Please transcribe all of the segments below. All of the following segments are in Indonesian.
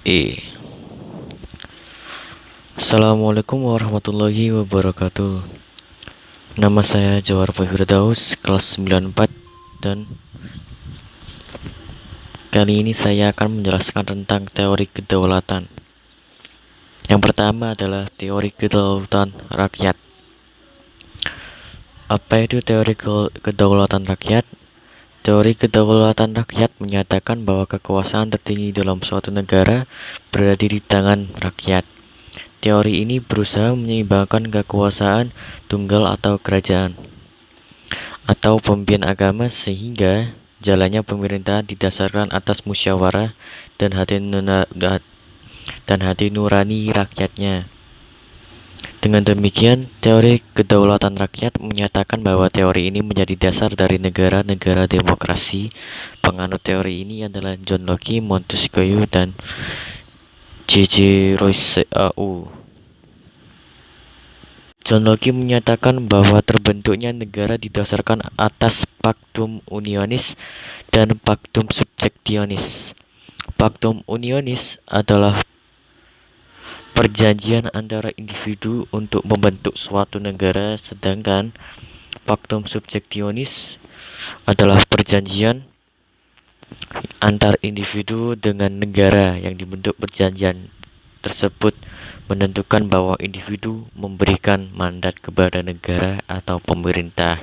E. Assalamualaikum warahmatullahi wabarakatuh. Nama saya Jawar Firdaus, kelas 94, dan kali ini saya akan menjelaskan tentang teori kedaulatan. Yang pertama adalah teori kedaulatan rakyat. Apa itu teori kedaulatan rakyat? Teori kedaulatan rakyat menyatakan bahwa kekuasaan tertinggi dalam suatu negara berada di tangan rakyat. Teori ini berusaha menyeimbangkan kekuasaan tunggal atau kerajaan atau pemimpin agama sehingga jalannya pemerintahan didasarkan atas musyawarah dan hati nurani rakyatnya. Dengan demikian, teori kedaulatan rakyat menyatakan bahwa teori ini menjadi dasar dari negara-negara demokrasi. Penganut teori ini adalah John Locke, Montesquieu, dan J.J. Rousseau. John Locke menyatakan bahwa terbentuknya negara didasarkan atas Pactum Unionis dan Pactum Subjectionis. Pactum Unionis adalah perjanjian antara individu untuk membentuk suatu negara, sedangkan Pactum Subjectionis adalah perjanjian antar individu dengan negara yang dibentuk. Perjanjian tersebut menentukan bahwa individu memberikan mandat kepada negara atau pemerintah.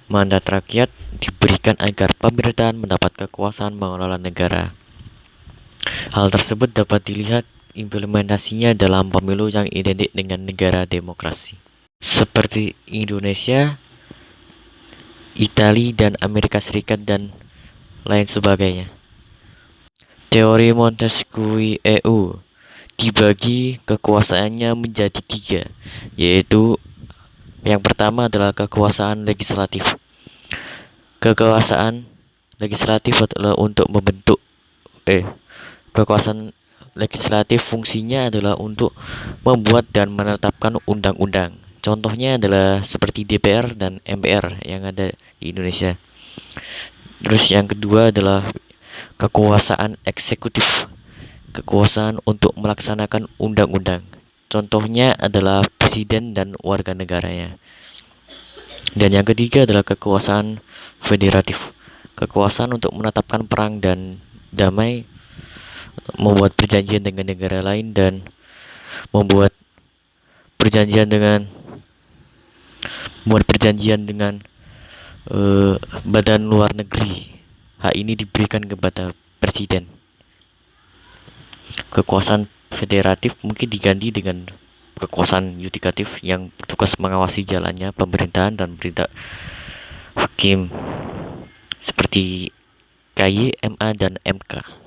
Mandat rakyat diberikan agar pemerintahan mendapat kekuasaan mengelola negara. Hal tersebut dapat dilihat implementasinya dalam pemilu yang identik dengan negara demokrasi, seperti Indonesia, Italia, dan Amerika Serikat, dan lain sebagainya. Teori Montesquieu dibagi kekuasaannya menjadi 3, yaitu yang pertama adalah kekuasaan legislatif. Kekuasaan legislatif adalah untuk membentuk kekuasaan legislatif fungsinya adalah untuk membuat dan menetapkan undang-undang. Contohnya adalah seperti DPR dan MPR yang ada di Indonesia. Terus yang kedua adalah kekuasaan eksekutif. Kekuasaan untuk melaksanakan undang-undang. Contohnya adalah presiden dan warga negaranya. Dan yang ketiga adalah kekuasaan federatif. Kekuasaan untuk menetapkan perang dan damai, membuat perjanjian dengan negara lain, dan membuat perjanjian dengan badan luar negeri. Hak ini diberikan kepada presiden. Kekuasaan federatif mungkin diganti dengan kekuasaan yudikatif yang bertugas mengawasi jalannya pemerintahan dan bertindak hakim seperti KY, MA, dan MK.